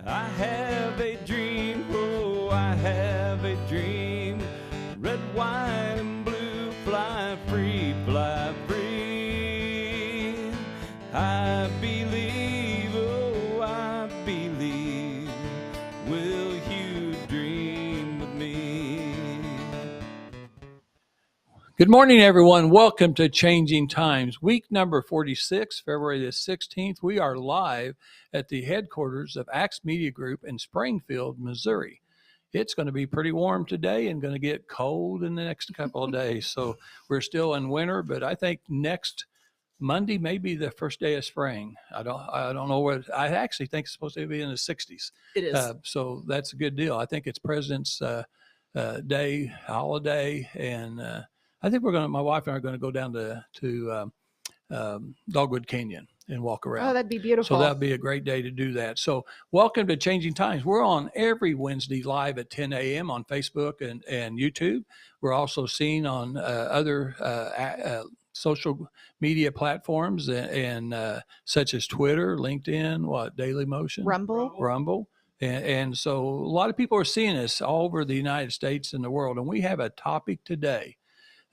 I have a dream, oh, I have a dream. Red, white, and blue, fly free, fly free. I believe, oh, I believe. Will you dream with me? Good morning, everyone. Welcome to Changing Times, week number 46, February the 16th. We are live at the headquarters of Alz Media Group in Springfield, Missouri. It's going to be pretty warm today and going to get cold in the next couple of days. So we're still in winter, but I think next Monday may be the first day of spring. I don't know what. I actually think it's supposed to be in the 60s. It is. So that's a good deal. I think it's President's Day holiday, and I think my wife and I are going to go down to Dogwood Canyon and walk around. Oh, that'd be beautiful. So that'd be a great day to do that. So welcome to Changing Times. We're on every Wednesday live at 10 a.m. on Facebook and YouTube. We're also seen on other social media platforms and such as Twitter, LinkedIn, Daily Motion, Rumble. And so a lot of people are seeing us all over the United States and the world. And we have a topic today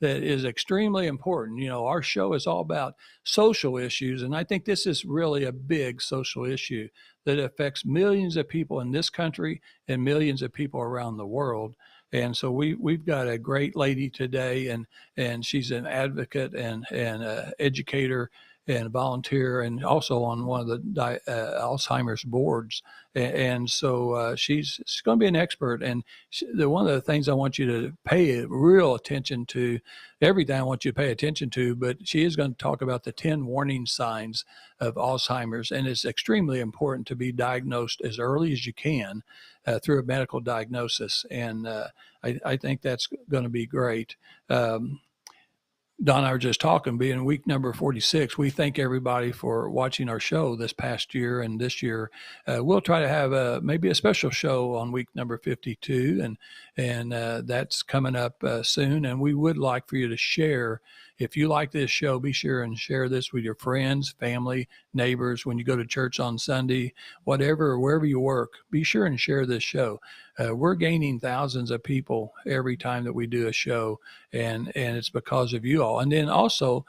that is extremely important. You know, our show is all about social issues, and I think this is really a big social issue that affects millions of people in this country and millions of people around the world. And so we've got a great lady today, and she's an advocate and educator and a volunteer, and also on one of the Alzheimer's boards. And so she's going to be an expert. And one of the things I want you to pay real attention to, everything I want you to pay attention to, but she is going to talk about the 10 warning signs of Alzheimer's. And it's extremely important to be diagnosed as early as you can through a medical diagnosis. And I think that's going to be great. Don and I were just talking, being week number 46, we thank everybody for watching our show this past year and this year. We'll try to have maybe a special show on week number 52, and that's coming up soon. And we would like for you to share. If you like this show, be sure and share this with your friends, family, neighbors. When you go to church on Sunday, wherever you work, be sure and share this show. We're gaining thousands of people every time that we do a show, and it's because of you all. And then also,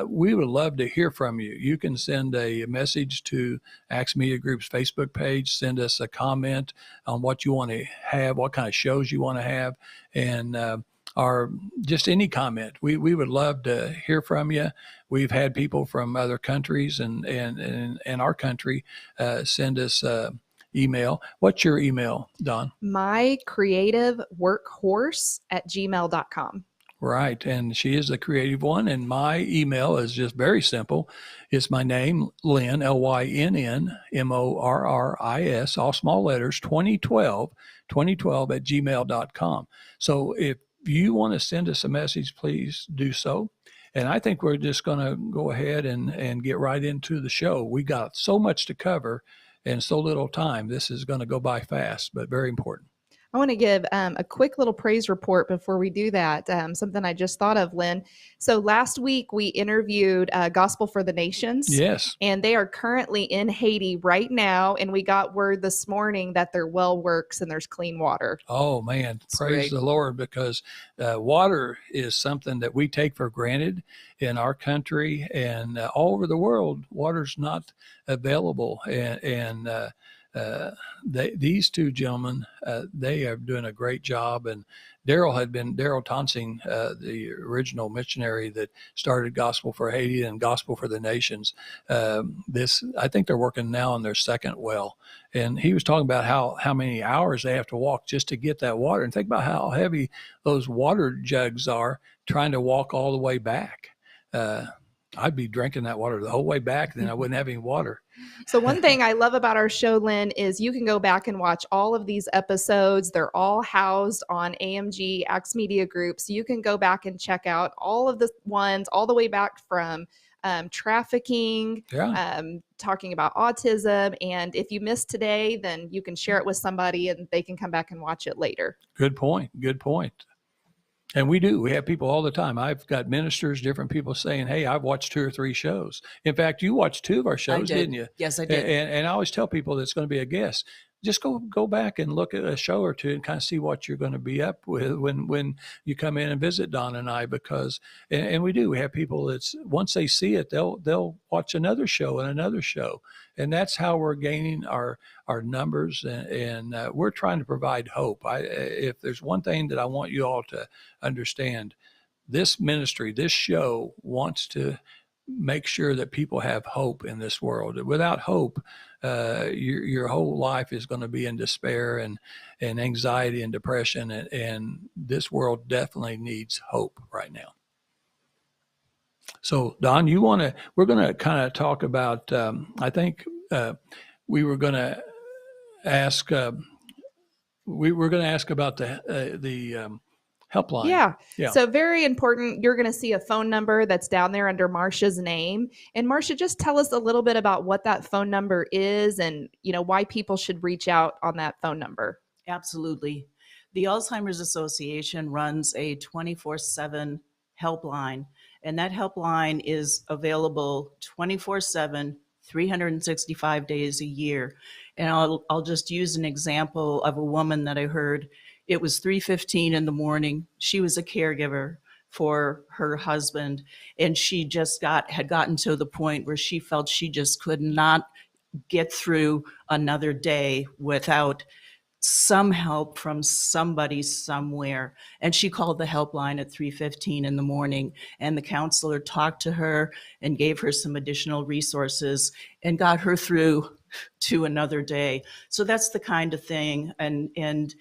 we would love to hear from you. You can send a message to Alz Media Group's Facebook page, send us a comment on what you want to have, what kind of shows you want to have, and or just any comment. We would love to hear from you. We've had people from other countries and our country send us email. What's your email, Don? mycreativeworkhorse@gmail.com. Right. And she is the creative one. And my email is just very simple. It's my name, Lynn, LYNN, all small letters, 2012 @gmail.com. So if you want to send us a message, please do so. And I think we're just going to go ahead and get right into the show. We got so much to cover and so little time. This is going to go by fast, but very important. I want to give a quick little praise report before we do that. Something I just thought of, Lynn. So last week we interviewed Gospel for the Nations. Yes. And they are currently in Haiti right now. And we got word this morning that their well works and there's clean water. Oh, man. That's praise great. The Lord, because water is something that we take for granted in our country and all over the world. Water's not available. And these two gentlemen, they are doing a great job. And Daryl Tonsing, the original missionary that started Gospel for Haiti and Gospel for the Nations. I think they're working now on their second well. And he was talking about how many hours they have to walk just to get that water. And think about how heavy those water jugs are trying to walk all the way back. I'd be drinking that water the whole way back, then I wouldn't have any water. So one thing I love about our show, Lynn, is you can go back and watch all of these episodes. They're all housed on AMG, Alz Media Group. So you can go back and check out all of the ones all the way back from trafficking, talking about autism. And if you missed today, then you can share it with somebody and they can come back and watch it later. Good point. And we do. We have people all the time. I've got ministers, different people saying, hey, I've watched 2 or 3 shows. In fact, you watched 2 of our shows, didn't you? Yes, I did. And I always tell people that's going to be a guest. just go back and look at a show or two and kind of see what you're going to be up with when you come in and visit Don and I, because and we have people that's once they see it, they'll watch another show and another show, and that's how we're gaining our numbers, and we're trying to provide hope. If there's one thing that I want you all to understand, this ministry, this show wants to make sure that people have hope in this world. Without hope, your whole life is going to be in despair and anxiety and depression. And this world definitely needs hope right now. So Don, we're going to kind of talk about, I think we were going to ask, about the helpline. Yeah. So very important. You're going to see a phone number that's down there under Marsha's name. And Marsha, just tell us a little bit about what that phone number is and, why people should reach out on that phone number. Absolutely. The Alzheimer's Association runs a 24/7 helpline, and that helpline is available 24/7, 365 days a year. And I'll just use an example of a woman that I heard. It was 3:15 in the morning. She was a caregiver for her husband, and she just had gotten to the point where she felt she just could not get through another day without some help from somebody somewhere. And she called the helpline at 3:15 in the morning, and the counselor talked to her and gave her some additional resources and got her through to another day. So that's the kind of thing. And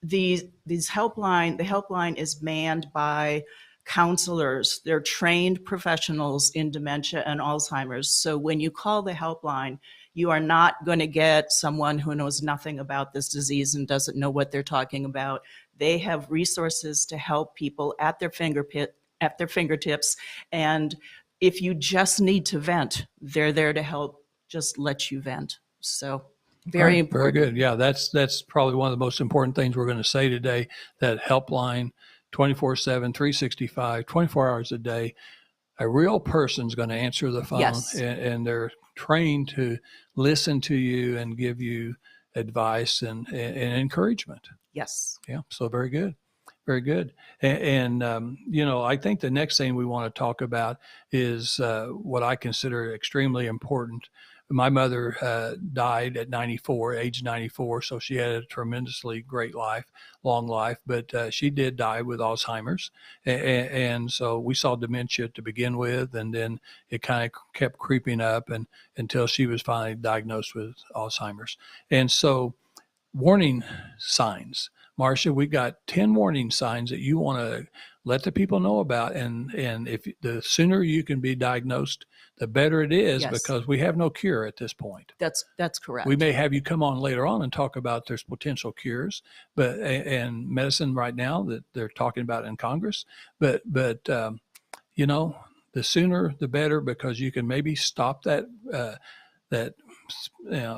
the helpline is manned by counselors. They're trained professionals in dementia and Alzheimer's. So when you call the helpline, you are not going to get someone who knows nothing about this disease and doesn't know what they're talking about. They have resources to help people at their fingertips. And if you just need to vent, they're there to help just let you vent. So very important. Very good. Yeah, that's probably one of the most important things we're going to say today, that helpline 24/7, 365, 24 hours a day. A real person's going to answer the phone. Yes. And they're trained to listen to you and give you advice and encouragement. Yes. Yeah. So very good. Very good. And I think the next thing we want to talk about is what I consider extremely important. My mother died at 94, age 94, so she had a tremendously great life, long life, but she did die with Alzheimer's. And so we saw dementia to begin with, and then it kind of kept creeping up until she was finally diagnosed with Alzheimer's. And so warning signs. Marsha, we got 10 warning signs that you want to let the people know about. And if the sooner you can be diagnosed, the better it is. Yes. Because we have no cure at this point. That's correct. We may have you come on later on and talk about there's potential cures, and medicine right now that they're talking about in Congress. But the sooner the better, because you can maybe stop that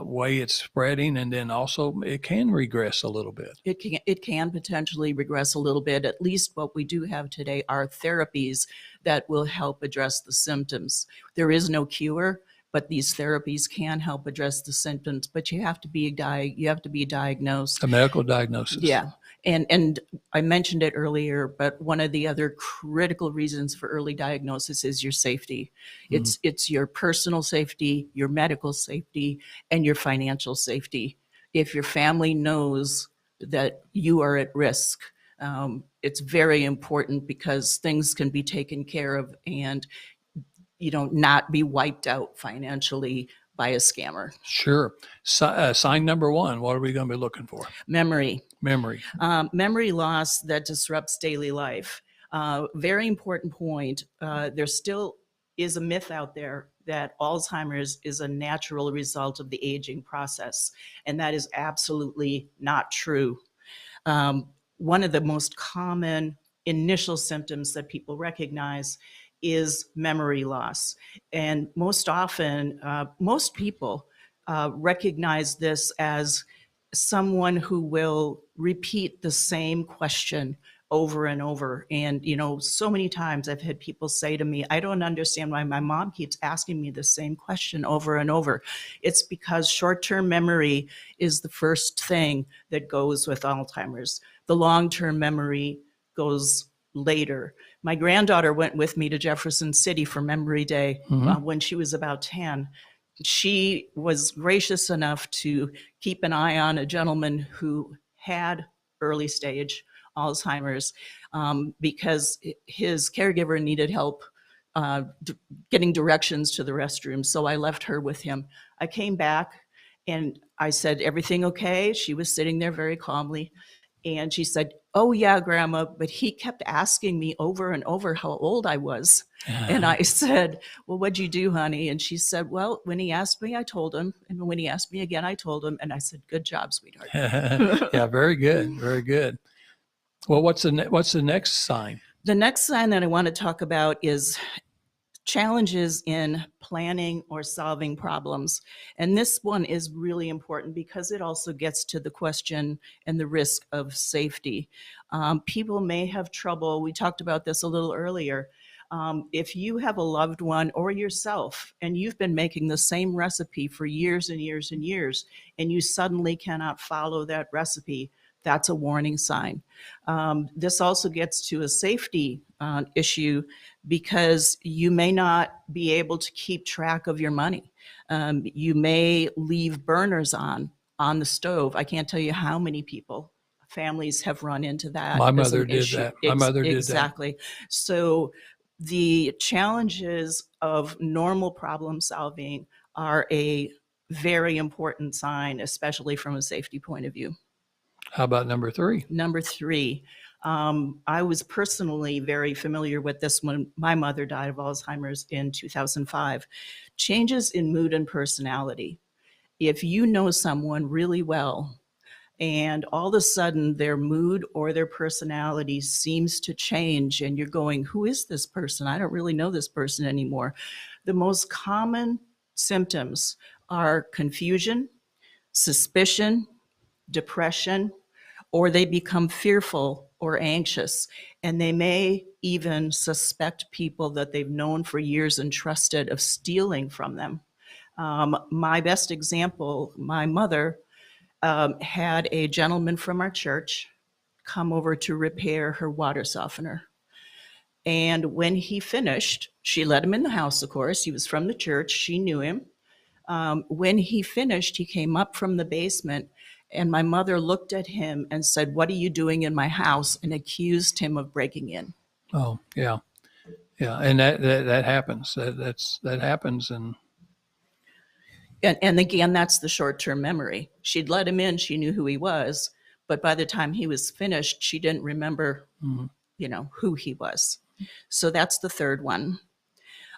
way it's spreading, and then also it can regress a little bit. It can potentially regress a little bit. At least what we do have today are therapies that will help address the symptoms. There is no cure, but these therapies can help address the symptoms. But you have to be diagnosed. A medical diagnosis. Yeah. And I mentioned it earlier, but one of the other critical reasons for early diagnosis is your safety. Mm-hmm. It's your personal safety, your medical safety, and your financial safety. If your family knows that you are at risk, it's very important, because things can be taken care of and not be wiped out financially by a scammer. Sure. Sign number one, what are we going to be looking for? Memory loss that disrupts daily life. Very important point. There still is a myth out there that Alzheimer's is a natural result of the aging process, and that is absolutely not true. One of the most common initial symptoms that people recognize is memory loss. And most often, most people recognize this as someone who will repeat the same question over and over. And, so many times I've had people say to me, I don't understand why my mom keeps asking me the same question over and over. It's because short-term memory is the first thing that goes with Alzheimer's. The long-term memory goes later. My granddaughter went with me to Jefferson City for Memory Day when she was about 10. She was gracious enough to keep an eye on a gentleman who had early stage Alzheimer's because his caregiver needed help getting directions to the restroom. So I left her with him. I came back and I said, everything okay? She was sitting there very calmly. And she said, oh, yeah, Grandma, but he kept asking me over and over how old I was. And I said, well, what'd you do, honey? And she said, well, when he asked me, I told him. And when he asked me again, I told him. And I said, good job, sweetheart. Yeah, very good. Very good. Well, what's the next sign? The next sign that I want to talk about is challenges in planning or solving problems. And this one is really important because it also gets to the question and the risk of safety. People may have trouble. We talked about this a little earlier. If you have a loved one or yourself and you've been making the same recipe for years and years and years, and you suddenly cannot follow that recipe, that's a warning sign. This also gets to a safety issue because you may not be able to keep track of your money. You may leave burners on the stove. I can't tell you how many families have run into that. My mother did that. My mother did that. Exactly. So the challenges of normal problem solving are a very important sign, especially from a safety point of view. How about number 3? Number 3, I was personally very familiar with this when my mother died of Alzheimer's in 2005. Changes in mood and personality. If you know someone really well and all of a sudden their mood or their personality seems to change and you're going, who is this person? I don't really know this person anymore. The most common symptoms are confusion, suspicion, depression, or they become fearful or anxious, and they may even suspect people that they've known for years and trusted of stealing from them. My best example, my mother had a gentleman from our church come over to repair her water softener. And when he finished, she let him in the house, of course. He was from the church. She knew him. When he finished, he came up from the basement, and my mother looked at him and said, what are you doing in my house? And accused him of breaking in. Oh, yeah. Yeah. And that happens. That happens. And again, that's the short-term memory. She'd let him in. She knew who he was. But by the time he was finished, she didn't remember, who he was. So that's the third one.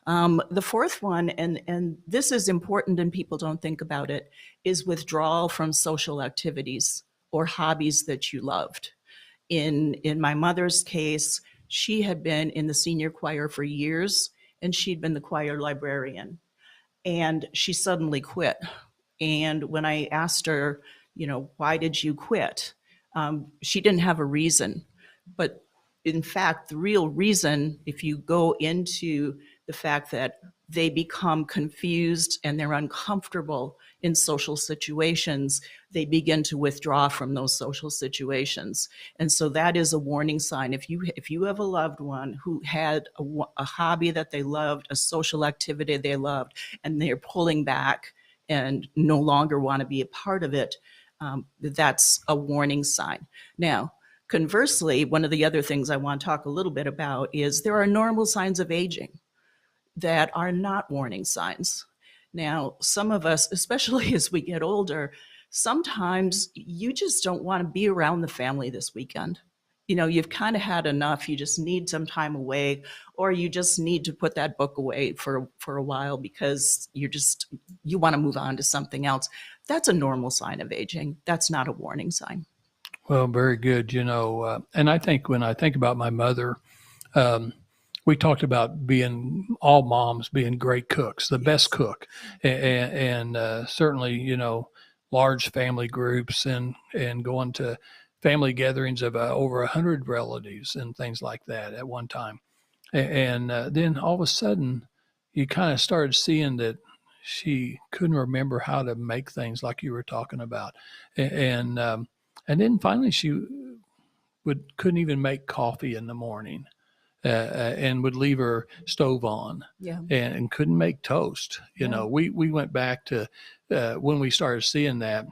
The fourth one, and this is important and people don't think about it, is withdrawal from social activities or hobbies that you loved. In my mother's case, she had been in the senior choir for years and she'd been the choir librarian. And she suddenly quit. And when I asked her, why did you quit? She didn't have a reason. But in fact, the real reason, if you go into the fact that they become confused and they're uncomfortable in social situations, they begin to withdraw from those social situations. And so that is a warning sign. If you have a loved one who had a hobby that they loved, a social activity they loved, and they're pulling back and no longer want to be a part of it, that's a warning sign. Now, conversely, one of the other things I want to talk a little bit about is there are normal signs of aging that are not warning signs. Now, some of us, especially as we get older, sometimes you just don't want to be around the family this weekend. You've kind of had enough. You just need some time away, or you just need to put that book away for a while because you want to move on to something else. That's a normal sign of aging. That's not a warning sign. Well, very good. And I think when I think about my mother, we talked about all moms being great cooks, the best cook, and certainly, large family groups and going to family gatherings of over 100 relatives and things like that at one time. And then all of a sudden, you kind of started seeing that she couldn't remember how to make things like you were talking about. And then finally she couldn't even make coffee in the morning. And would leave her stove on, and couldn't make toast. You know, we went back to when we started seeing that,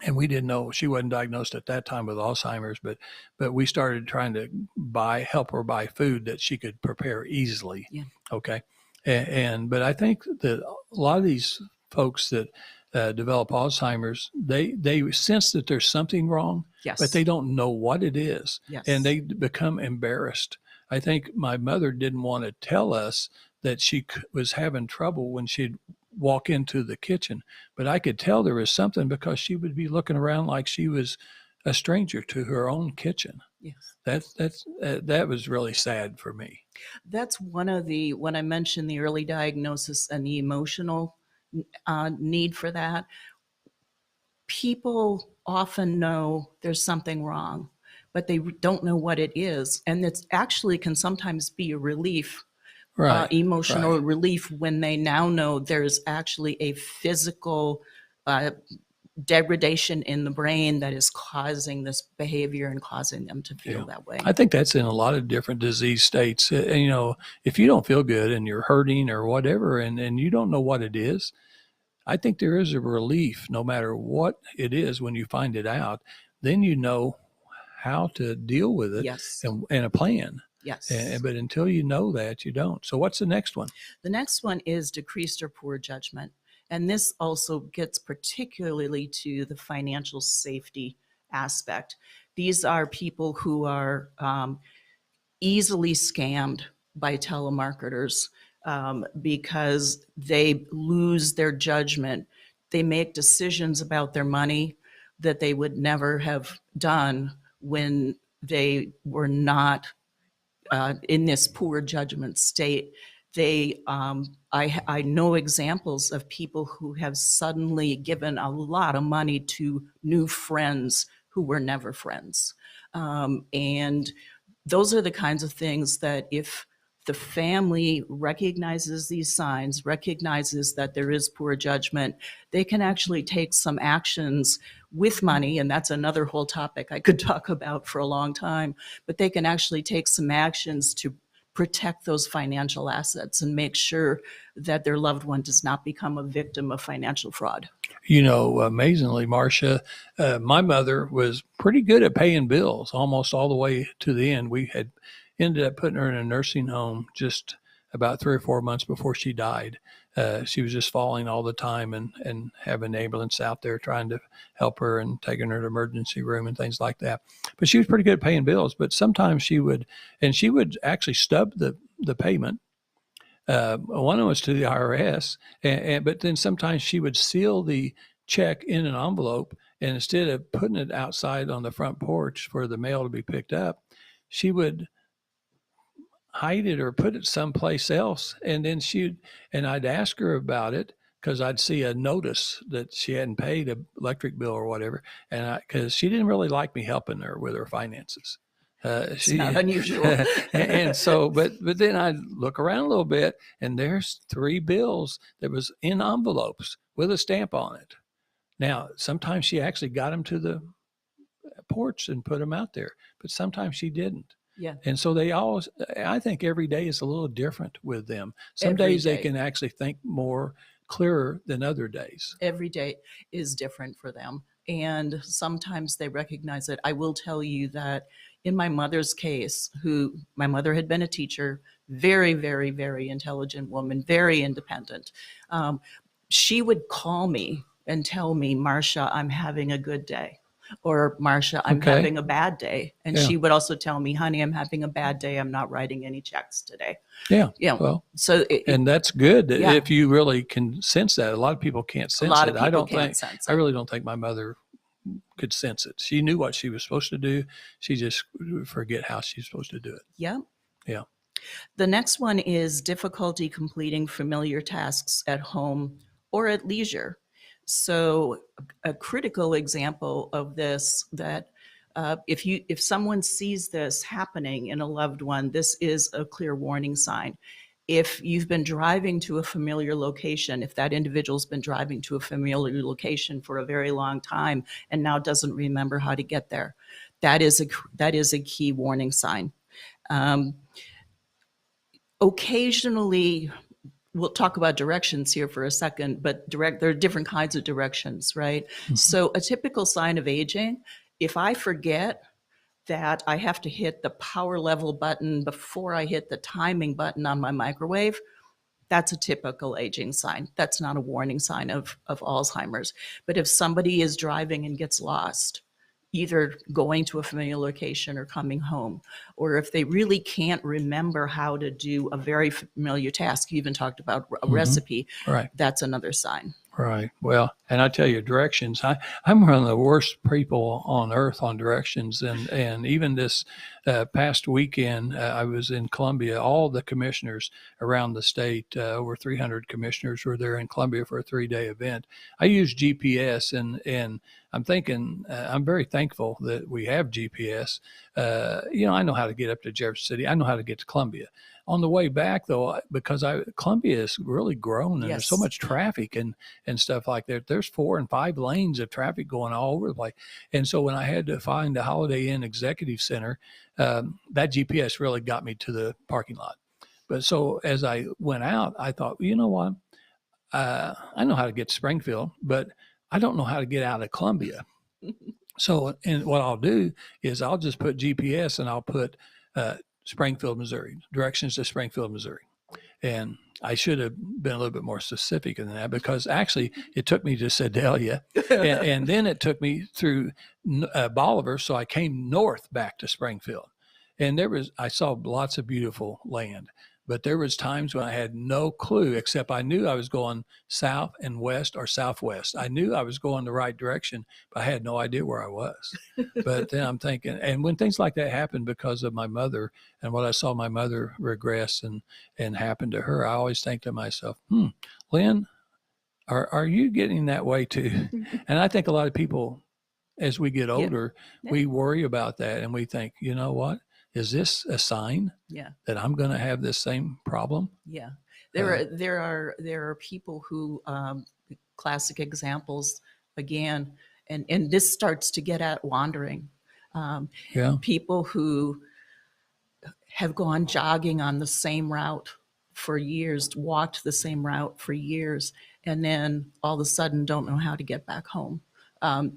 and we didn't know, she wasn't diagnosed at that time with Alzheimer's, but we started trying to help her buy food that she could prepare easily. Yeah. Okay. But I think that a lot of these folks that develop Alzheimer's, they sense that there's something wrong, but they don't know what it is, and they become embarrassed. I think my mother didn't want to tell us that she was having trouble when she'd walk into the kitchen, but I could tell there was something because she would be looking around like she was a stranger to her own kitchen. Yes. That was really sad for me. That's one of the, when I mentioned the early diagnosis and the emotional need for that, people often know there's something wrong, but they don't know what it is. And it actually can sometimes be a relief, emotional relief, when they now know there's actually a physical degradation in the brain that is causing this behavior and causing them to feel that way. I think that's in a lot of different disease states. You know, if you don't feel good and you're hurting or whatever, and you don't know what it is, I think there is a relief no matter what it is when you find it out. Then you know how to deal with it, and a plan. Yes. But until you know that, you don't. So what's the next one? The next one is decreased or poor judgment. And this also gets particularly to the financial safety aspect. These are people who are easily scammed by telemarketers because they lose their judgment. They make decisions about their money that they would never have done when they were not in this poor judgment state. I know examples of people who have suddenly given a lot of money to new friends who were never friends. And those are the kinds of things that if the family recognizes these signs, recognizes that there is poor judgment, they can actually take some actions with money, and that's another whole topic I could talk about for a long time, but they can actually take some actions to protect those financial assets and make sure that their loved one does not become a victim of financial fraud. You know, amazingly, Marsha, my mother was pretty good at paying bills almost all the way to the end. We had ended up putting her in a nursing home just about 3 or 4 months before she died. She was just falling all the time and having an ambulance out there trying to help her and taking her to the emergency room and things like that. But she was pretty good at paying bills. But sometimes she would actually stub the payment. One was to the IRS, but then sometimes she would seal the check in an envelope, and instead of putting it outside on the front porch for the mail to be picked up, she would hide it or put it someplace else. And then I'd ask her about it because I'd see a notice that she hadn't paid an electric bill or whatever. And because she didn't really like me helping her with her finances. It's not unusual. And so, but then I'd look around a little bit and there's 3 bills that was in envelopes with a stamp on it. Now, sometimes she actually got them to the porch and put them out there, but sometimes she didn't. Yeah. And so I think every day is a little different with them. Some Every days they day. can actually think more clearer than other days. Every day is different for them. And sometimes they recognize it. I will tell you that in my mother's case, my mother had been a teacher, very, very, very intelligent woman, very independent. She would call me and tell me, Marsha, I'm having a good day. Or Marsha, I'm having a bad day. And she would also tell me, honey, I'm having a bad day. I'm not writing any checks today. Yeah. Yeah. Well, so and that's good if you really can sense that. A lot of people can't sense it. I really don't think my mother could sense it. She knew what she was supposed to do. She just forget how she's supposed to do it. Yeah. Yeah. The next one is difficulty completing familiar tasks at home or at leisure. So a critical example of this that if someone sees this happening in a loved one, this is a clear warning sign. If you've been driving to a familiar location, if that individual's been driving to a familiar location for a very long time and now doesn't remember how to get there, that is a key warning sign. Occasionally, we'll talk about directions here for a second, but there are different kinds of directions, right? Mm-hmm. So a typical sign of aging, if I forget that I have to hit the power level button before I hit the timing button on my microwave, that's a typical aging sign. That's not a warning sign of Alzheimer's. But if somebody is driving and gets lost, either going to a familiar location or coming home, or if they really can't remember how to do a very familiar task, you even talked about a recipe, right, that's another sign. Right. Well, and I tell you, directions, I'm one of the worst people on earth on directions. And even this past weekend, I was in Columbia. All the commissioners around the state, over 300 commissioners were there in Columbia for a 3-day event. I use GPS, and I'm thinking, I'm very thankful that we have GPS. I know how to get up to Jefferson City. I know how to get to Columbia. On the way back, though, because Columbia has really grown, and there's so much traffic and stuff like that. There's 4 and 5 lanes of traffic going all over the place. And so when I had to find the Holiday Inn Executive Center, that GPS really got me to the parking lot. But so as I went out, I thought, you know what? I know how to get to Springfield, but I don't know how to get out of Columbia. So, and what I'll do is I'll just put GPS and I'll put Springfield, Missouri, directions to Springfield, Missouri. And I should have been a little bit more specific than that, because actually it took me to Sedalia and then it took me through Bolivar. So I came north back to Springfield, and I saw lots of beautiful land, but there was times when I had no clue, except I knew I was going south and west or southwest. I knew I was going the right direction, but I had no idea where I was. But then I'm thinking, and when things like that happen because of my mother and what I saw my mother regress and happen to her, I always think to myself, Lynn, are you getting that way too? And I think a lot of people, as we get older, we worry about that, and we think, you know what? Is this a sign that I'm going to have this same problem? Yeah, there are people who, classic examples again, and this starts to get at wandering. People who have gone jogging on the same route for years, walked the same route for years, and then all of a sudden don't know how to get back home.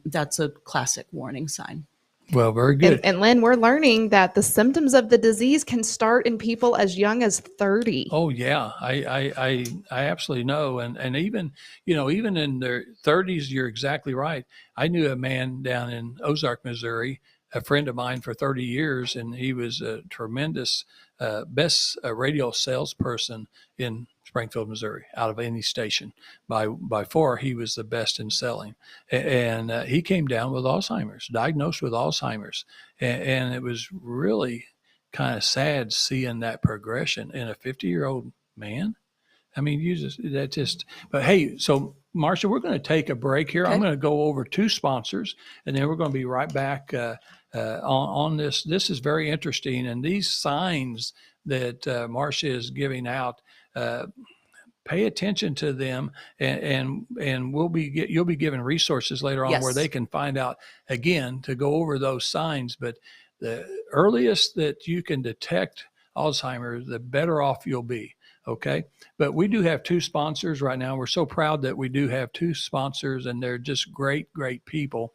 That's a classic warning sign. Well, very good. And Lynn, we're learning that the symptoms of the disease can start in people as young as 30. Oh yeah, I absolutely know, and even even in their 30s, you're exactly right. I knew a man down in Ozark, Missouri, a friend of mine for 30 years, and he was a tremendous, best radio salesperson in Springfield, Missouri, out of any station. By far, he was the best in selling. And he came down with Alzheimer's, diagnosed with Alzheimer's. And it was really kind of sad seeing that progression in a 50-year-old man. I mean, but hey, so Marsha, we're going to take a break here. Okay. I'm going to go over 2 sponsors, and then we're going to be right back on this. This is very interesting. And these signs that Marsha is giving out, pay attention to them, and you'll be given resources later on where they can find out again to go over those signs. But the earliest that you can detect Alzheimer's, the better off you'll be. Okay. But we do have 2 sponsors right now. We're so proud that we do have 2 sponsors, and they're just great people.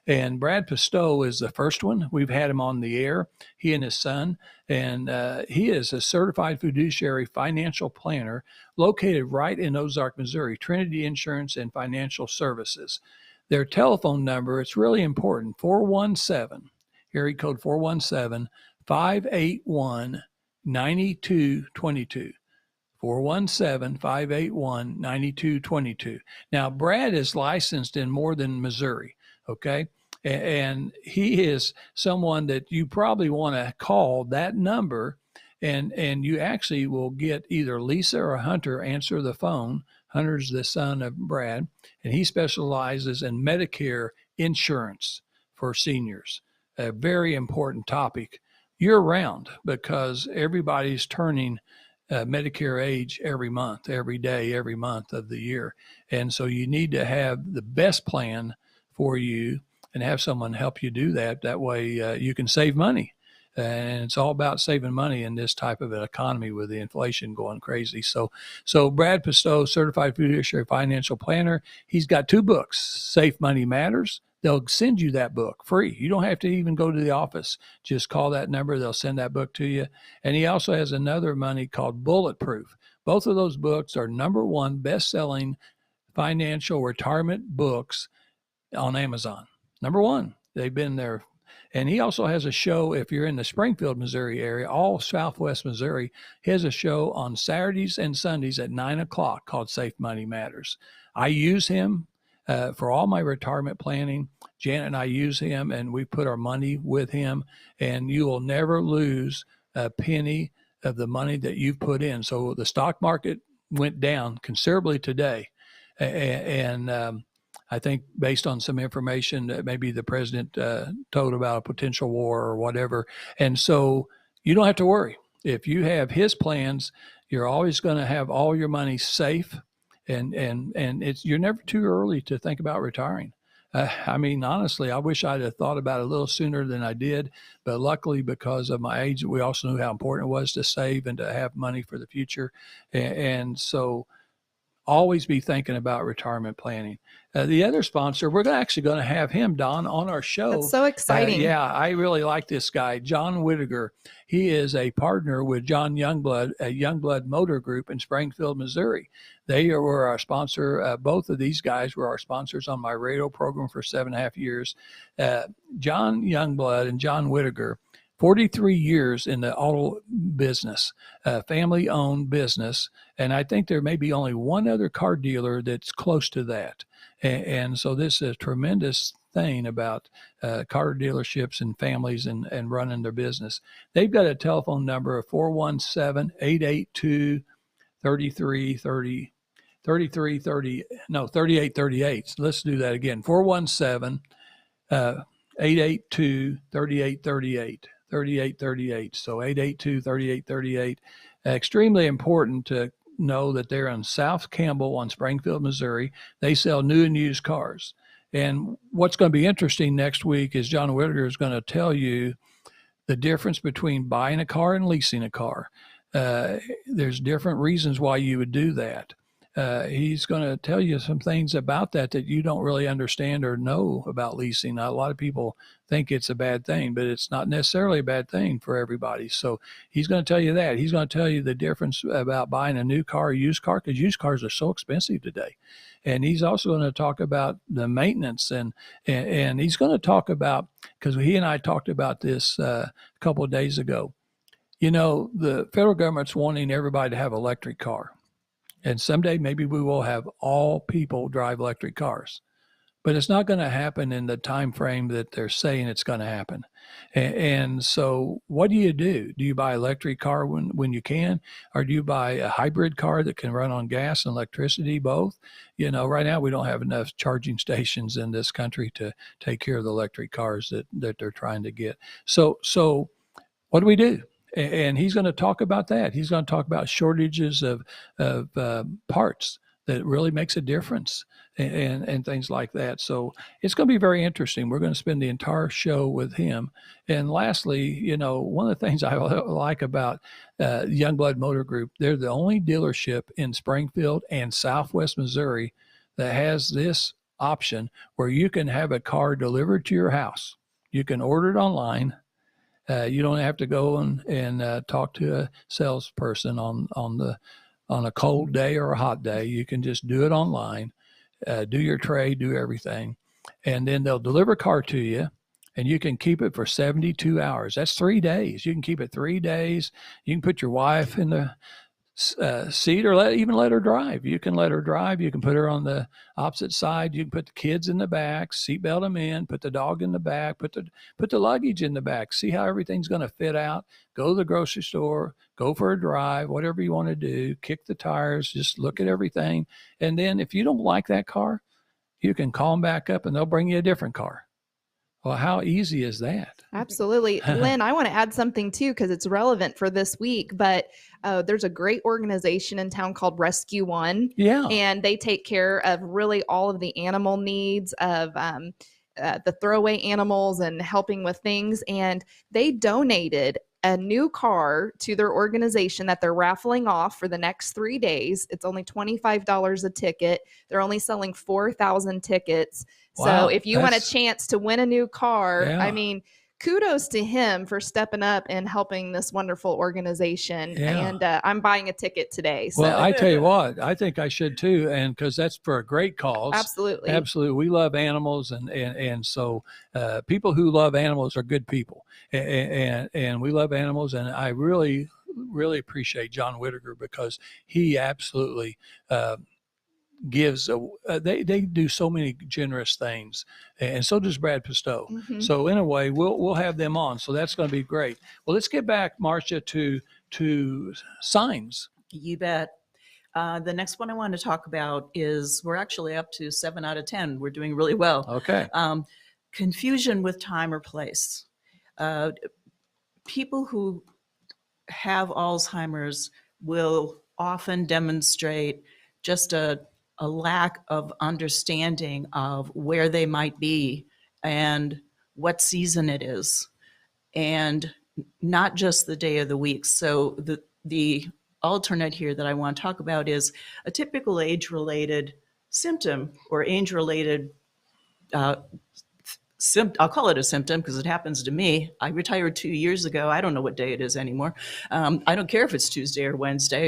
And Brad Pistow is the first one. We've had him on the air, he and his son. And he is a certified fiduciary financial planner located right in Ozark, Missouri, Trinity Insurance and Financial Services. Their telephone number, it's really important, 417, area code 417-581-9222. 417-581-9222. Now, Brad is licensed in more than Missouri, okay? And he is someone that you probably want to call that number, and you actually will get either Lisa or Hunter answer the phone. Hunter's the son of Brad, and he specializes in Medicare insurance for seniors. a very important topic year round, because everybody's turning Medicare age every month, every day, every month of the year. And so you need to have the best plan for you and have someone help you do that. That way you can save money. And it's all about saving money in this type of an economy with the inflation going crazy. So Brad Pistow, Certified Fiduciary Financial Planner, he's got 2 books, Safe Money Matters. They'll send you that book free. You don't have to even go to the office. Just call that number. They'll send that book to you. And he also has another money called Bulletproof. Both of those books are #1 best-selling financial retirement books on Amazon. #1. They've been there. And he also has a show, if you're in the Springfield, Missouri area, all Southwest Missouri, he has a show on Saturdays and Sundays at 9:00 called Safe Money Matters. I use him for all my retirement planning. Janet and I use him, and we put our money with him, and you will never lose a penny of the money that you've put in. So the stock market went down considerably today. And I think based on some information that maybe the president told about a potential war or whatever. And so you don't have to worry. If you have his plans, you're always going to have all your money safe. And you're never too early to think about retiring. I mean, honestly, I wish I'd have thought about it a little sooner than I did. But luckily, because of my age, we also knew how important it was to save and to have money for the future. And so always be thinking about retirement planning. The other sponsor, we're actually going to have him, Don, on our show. That's so exciting. Yeah, I really like this guy, John Whitaker. He is a partner with John Youngblood, a Youngblood Motor Group in Springfield, Missouri. They were our sponsor. Both of these guys were our sponsors on my radio program for 7.5 years. John Youngblood and John Whitaker, 43 years in the auto business, family-owned business, and I think there may be only one other car dealer that's close to that. And so this is a tremendous thing about car dealerships and families and running their business. They've got a telephone number of 417-882-3838. So let's do that again. 417-882-3838. 3838. So 882-3838. Extremely important to know that they're on South Campbell on Springfield, Missouri. They sell new and used cars. And what's going to be interesting next week is John Whitaker is going to tell you the difference between buying a car and leasing a car. There's different reasons why you would do that. He's going to tell you some things about that you don't really understand or know about leasing. A lot of people think it's a bad thing, but it's not necessarily a bad thing for everybody. So he's going to tell you that. He's going to tell you the difference about buying a new car or used car, because used cars are so expensive today. And he's also going to talk about the maintenance, and he's going to talk about, because he and I talked about this a couple of days ago. You know, the federal government's wanting everybody to have an electric car. And someday maybe we will have all people drive electric cars, but it's not going to happen in the time frame that they're saying it's going to happen. And so what do? Do you buy an electric car when you can, or do you buy a hybrid car that can run on gas and electricity, both? You know, right now we don't have enough charging stations in this country to take care of the electric cars that they're trying to get. So what do? And he's going to talk about that. He's going to talk about shortages of parts that really makes a difference, and things like that. So it's going to be very interesting. We're going to spend the entire show with him. And lastly, you know, one of the things I like about Youngblood Motor Group, they're the only dealership in Springfield and Southwest Missouri that has this option where you can have a car delivered to your house. You can order it online. You don't have to go and talk to a salesperson on a cold day or a hot day. You can just do it online, do your trade, do everything, and then they'll deliver a car to you, and you can keep it for 72 hours. That's 3 days. You can keep it 3 days. You can put your wife in the seat, or even let her drive. You can let her drive. You can put her on the opposite side. You can put the kids in the back, seatbelt them in, put the dog in the back, put the luggage in the back. See how everything's going to fit out. Go to the grocery store, go for a drive, whatever you want to do, kick the tires, just look at everything. And then if you don't like that car, you can call them back up and they'll bring you a different car. Well, how easy is that? Absolutely. Lynn, I want to add something too, because it's relevant for this week, but there's a great organization in town called Rescue One. Yeah. And they take care of really all of the animal needs of the throwaway animals and helping with things. And they donated a new car to their organization that they're raffling off for the next 3 days. It's only $25 a ticket. They're only selling 4,000 tickets. Wow, so if you want a chance to win a new car, Yeah. I mean, kudos to him for stepping up and helping this wonderful organization. Yeah. And I'm buying a ticket today. So. Well, I tell you what, I think I should too, and because that's for a great cause. Absolutely. Absolutely. We love animals, and so people who love animals are good people, and we love animals, and I really appreciate John Whitaker because he absolutely gives they do so many generous things, and so does Brad Pistow. Mm-hmm. So in a way, we'll have them on, so that's going to be great. Well, let's get back, Marsha, to signs. You bet. The next one I want to talk about is we're actually up to 7 out of 10. We're doing really well. Okay. Confusion with time or place. People who have Alzheimer's will often demonstrate just a lack of understanding of where they might be and what season it is, and not just the day of the week. So the alternate here that I want to talk about is a typical age-related symptom or age-related I'll call it a symptom because it happens to me. I retired 2 years ago. I don't know what day it is anymore. I don't care if it's Tuesday or Wednesday.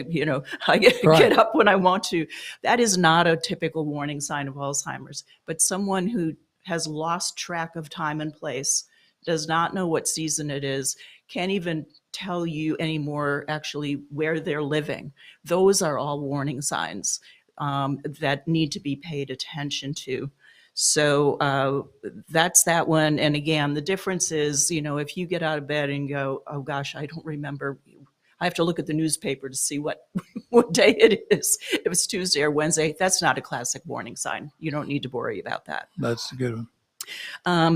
I get up when I want to. That is not a typical warning sign of Alzheimer's, but someone who has lost track of time and place, does not know what season it is, can't even tell you anymore actually where they're living. Those are all warning signs that need to be paid attention to. So that's that one. And again, the difference is, if you get out of bed and go, oh gosh, I don't remember, I have to look at the newspaper to see what day it is. If it's Tuesday or Wednesday, that's not a classic warning sign. You don't need to worry about that. That's a good one.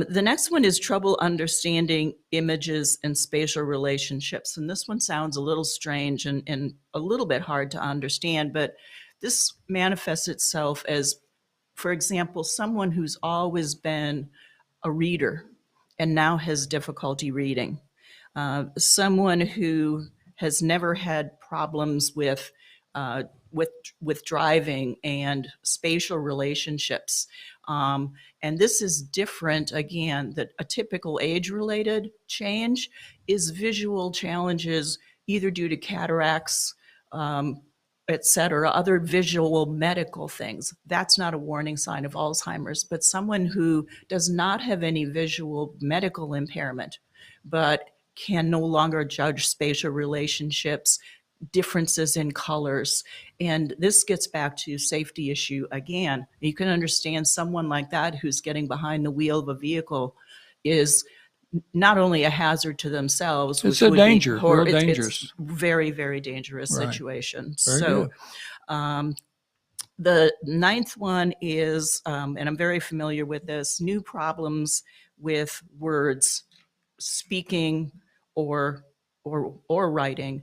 The next one is trouble understanding images and spatial relationships. And this one sounds a little strange and a little bit hard to understand, but this manifests itself as, for example, someone who's always been a reader and now has difficulty reading. Someone who has never had problems with driving and spatial relationships. And this is different, again, that a typical age-related change is visual challenges, either due to cataracts, et cetera, other visual medical things. That's not a warning sign of Alzheimer's, but someone who does not have any visual medical impairment, but can no longer judge spatial relationships, differences in colors. And this gets back to safety issue again. You can understand someone like that who's getting behind the wheel of a vehicle is not only a hazard to themselves, it's a danger, real dangerous. It's very, very dangerous situation. Very so the ninth one is, and I'm very familiar with this, new problems with words, speaking or writing.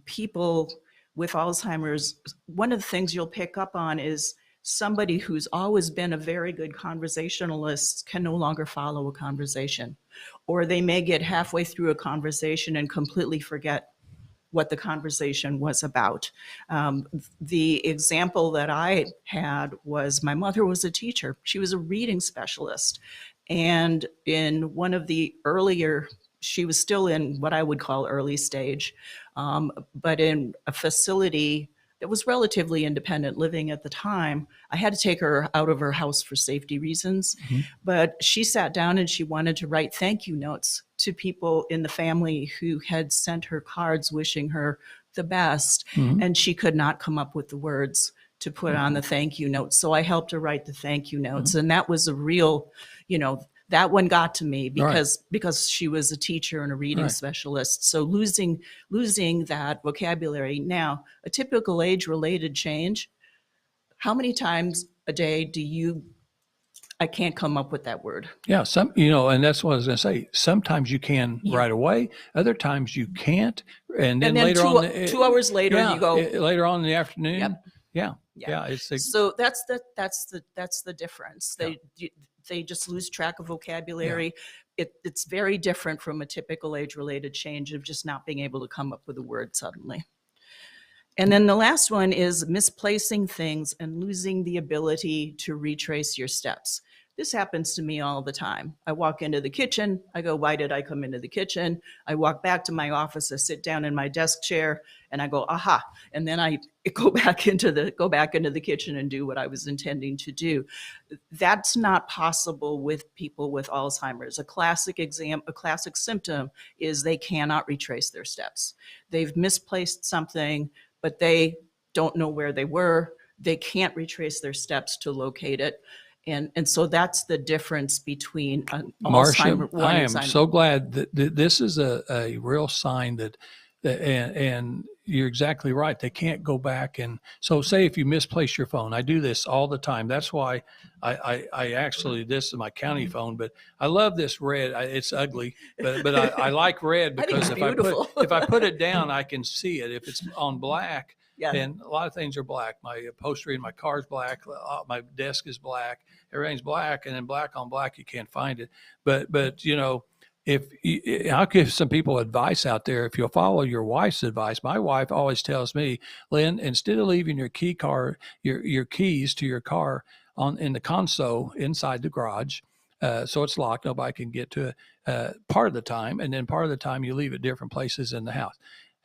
People with Alzheimer's, one of the things you'll pick up on is somebody who's always been a very good conversationalist can no longer follow a conversation, or they may get halfway through a conversation and completely forget what the conversation was about. The example that I had was my mother was a teacher. She was a reading specialist. And in one of the earlier, she was still in what I would call early stage, but in a facility that was relatively independent living at the time. I had to take her out of her house for safety reasons, but she sat down and she wanted to write thank you notes to people in the family who had sent her cards wishing her the best, and she could not come up with the words to put on the thank you notes. So I helped her write the thank you notes, and that was a real, that one got to me because she was a teacher and a reading specialist. So losing that vocabulary. Now, a typical age-related change, how many times a day do you I can't come up with that word. Yeah, and that's what I was going to say. Sometimes you can right away. Other times you can't, and then later on, 2 hours later, you go later on in the afternoon. Yep. Yeah. So that's the difference. They just lose track of vocabulary. It's very different from a typical age-related change of just not being able to come up with a word suddenly. And then the last one is misplacing things and losing the ability to retrace your steps. This happens to me all the time. I walk into the kitchen, I go, why did I come into the kitchen? I walk back to my office, I sit down in my desk chair, and I go, aha. And then I go back into the kitchen and do what I was intending to do. That's not possible with people with Alzheimer's. A classic symptom is they cannot retrace their steps. They've misplaced something, but they don't know where they were. They can't retrace their steps to locate it. And so that's the difference between Marsha, Alzheimer. I am so glad that this is a real sign that and you're exactly right. They can't go back. And so say if you misplace your phone, I do this all the time. That's why I actually, this is my county phone, but I love this red. It's ugly, but I like red because if I put it down, I can see it. If it's on black, then a lot of things are black. My upholstery in my car's black. My desk is black. Everything's black, and then black on black, you can't find it. But I'll give some people advice out there. If you'll follow your wife's advice, my wife always tells me, Lynn, instead of leaving your your keys to your car in the console inside the garage, so it's locked, nobody can get to it part of the time, and then part of the time you leave it different places in the house.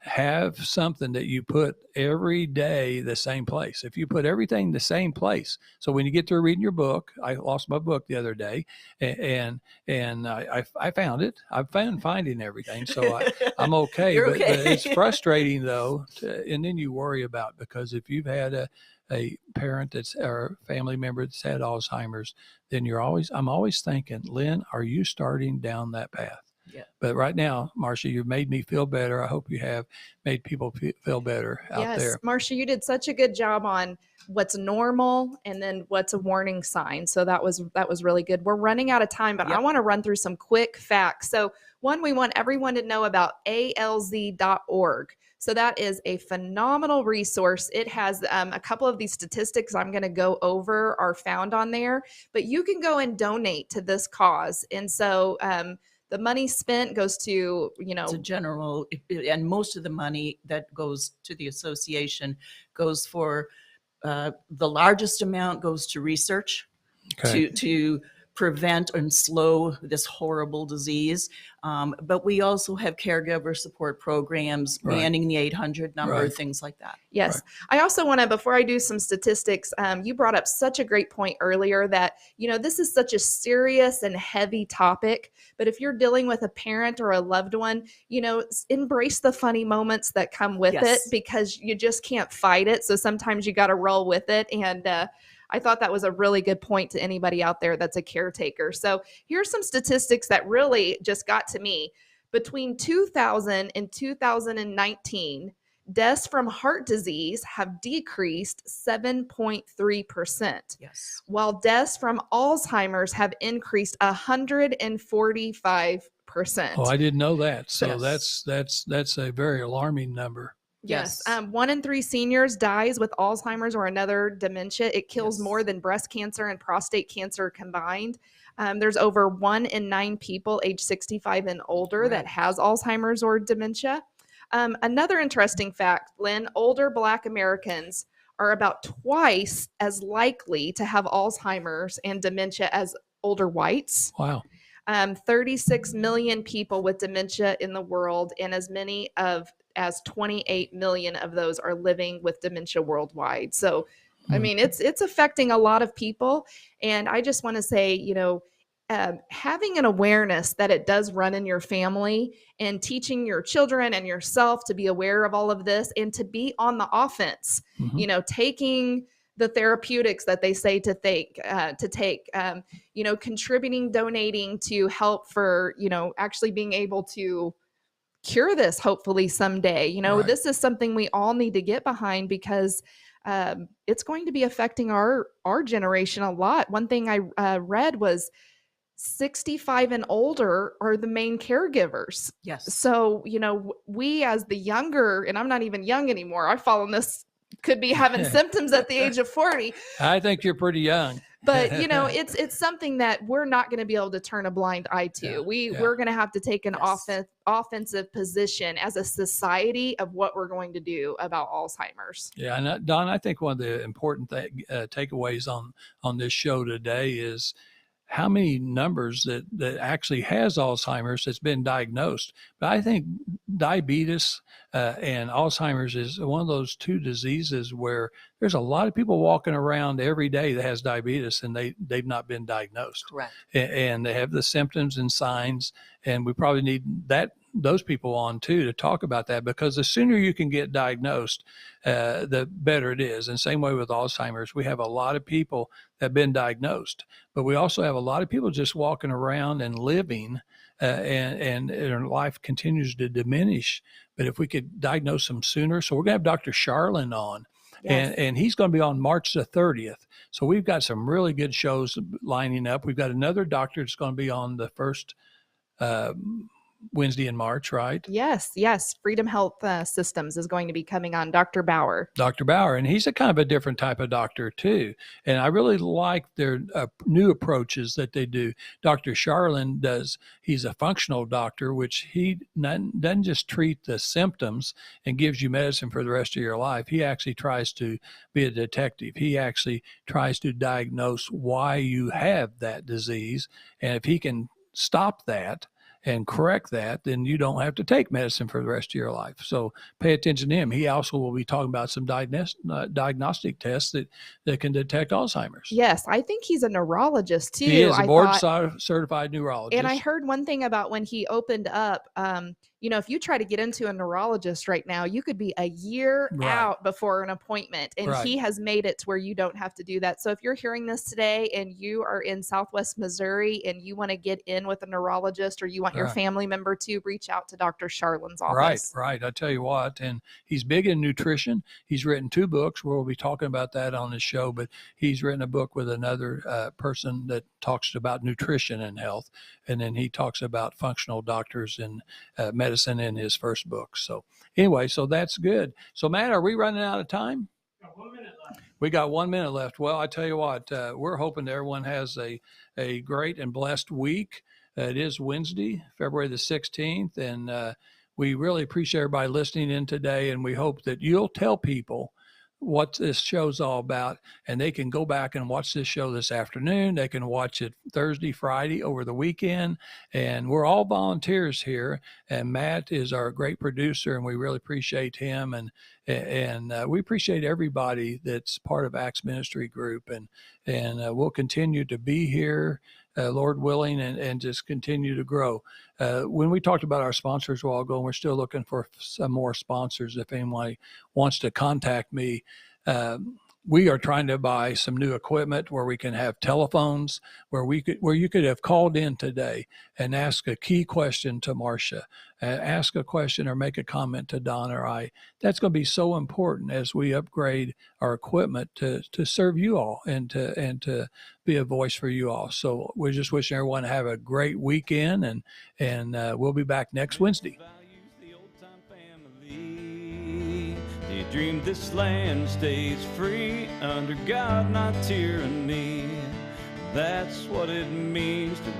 Have something that you put every day the same place. If you put everything the same place, so when you get through reading your book, I lost my book the other day, and I found it. I've found finding everything, so I'm okay. But it's frustrating though, and then you worry about, because if you've had a parent or a family member that's had Alzheimer's, then I'm always thinking, Lynn, are you starting down that path? Yeah. But right now, Marsha, you've made me feel better. I hope you have made people feel better out there. Yes, Marsha, you did such a good job on what's normal and then what's a warning sign. So that was really good. We're running out of time, but I want to run through some quick facts. So one, we want everyone to know about alz.org. So that is a phenomenal resource. It has a couple of these statistics I'm going to go over are found on there, but you can go and donate to this cause. And so the money spent goes to, it's a general, and most of the money that goes to the association goes for, the largest amount goes to research to prevent and slow this horrible disease. But we also have caregiver support programs, manning the 800 number, things like that. Yes. I also want to, before I do some statistics, you brought up such a great point earlier that, this is such a serious and heavy topic, but if you're dealing with a parent or a loved one, embrace the funny moments that come with it, because you just can't fight it. So sometimes you got to roll with it. And, I thought that was a really good point to anybody out there that's a caretaker. So here's some statistics that really just got to me. Between 2000 and 2019, deaths from heart disease have decreased 7.3%. Yes. While deaths from Alzheimer's have increased 145%. Oh, I didn't know that. So that's a very alarming number. Yes. 1 in 3 seniors dies with Alzheimer's or another dementia. It kills more than breast cancer and prostate cancer combined. There's over 1 in 9 people age 65 and older that has Alzheimer's or dementia. Another interesting fact, Lynn, older Black Americans are about twice as likely to have Alzheimer's and dementia as older whites. Wow. 36 million people with dementia in the world, and as many as 28 million of those are living with dementia worldwide. So, I mean, it's affecting a lot of people. And I just want to say, having an awareness that it does run in your family and teaching your children and yourself to be aware of all of this and to be on the offense, taking the therapeutics that they say to take, contributing, donating to help for, actually being able to cure this hopefully someday. This is something we all need to get behind, because it's going to be affecting our generation a lot. One thing I read was 65 and older are the main caregivers. Yes. So, we as the younger, and I'm not even young anymore, I fall in this, could be having symptoms at the age of 40. I think you're pretty young. But, it's something that we're not going to be able to turn a blind eye to. We're going to have to take an offensive position as a society of what we're going to do about Alzheimer's. Yeah, and Don, I think one of the important takeaways on this show today is how many numbers that actually has Alzheimer's that's been diagnosed. But I think diabetes and Alzheimer's is one of those two diseases where there's a lot of people walking around every day that has diabetes and they've not been diagnosed. Correct. And they have the symptoms and signs, and we probably need those people on too to talk about that, because the sooner you can get diagnosed, the better it is. And same way with Alzheimer's, we have a lot of people that have been diagnosed, but we also have a lot of people just walking around and living, and their life continues to diminish. But if we could diagnose them sooner, so we're gonna have Dr. Charlin on. Yes. And he's going to be on March the 30th. So we've got some really good shows lining up. We've got another doctor that's going to be on the first Wednesday in March, right? Yes. Freedom Health Systems is going to be coming on, Dr. Bauer. And he's a kind of a different type of doctor too. And I really like their new approaches that they do. Dr. Charlin he's a functional doctor, which he doesn't just treat the symptoms and gives you medicine for the rest of your life. He actually tries to be a detective. He actually tries to diagnose why you have that disease. And if he can stop that and correct that, then you don't have to take medicine for the rest of your life. So pay attention to him. He also will be talking about some diagnostic tests that can detect Alzheimer's. Yes, I think he's a neurologist too. He is a board certified neurologist. And I heard one thing about when he opened up, if you try to get into a neurologist right now, you could be a year out before an appointment. And he has made it to where you don't have to do that. So if you're hearing this today and you are in Southwest Missouri and you want to get in with a neurologist, or you want your family member to, reach out to Dr. Charlin's office. Right. I tell you what, and he's big in nutrition. He's written 2 books. We'll be talking about that on the show, but he's written a book with another person that talks about nutrition and health. And then he talks about functional doctors and medicine in his first book. So anyway, so that's good. So Matt, are we running out of time? Got 1 minute left. We got 1 minute left. Well, I tell you what, we're hoping that everyone has a great and blessed week. It is Wednesday, February the 16th, and we really appreciate everybody listening in today, and we hope that you'll tell people what this show's all about, and they can go back and watch this show this afternoon. They can watch it Thursday, Friday, over the weekend, and we're all volunteers here, and Matt is our great producer, and we really appreciate him, and we appreciate everybody that's part of Acts Ministry Group, and we'll continue to be here, Lord willing, and just continue to grow. When we talked about our sponsors a while ago, and we're still looking for some more sponsors, if anyone wants to contact me, we are trying to buy some new equipment where we can have telephones, where you could have called in today and ask a key question to Marsha, ask a question or make a comment to Don or I. That's going to be so important as we upgrade our equipment to serve you all and to be a voice for you all. So we're just wishing everyone to have a great weekend, and we'll be back next Wednesday. They dream this land stays free under God, not tyranny. That's what it means to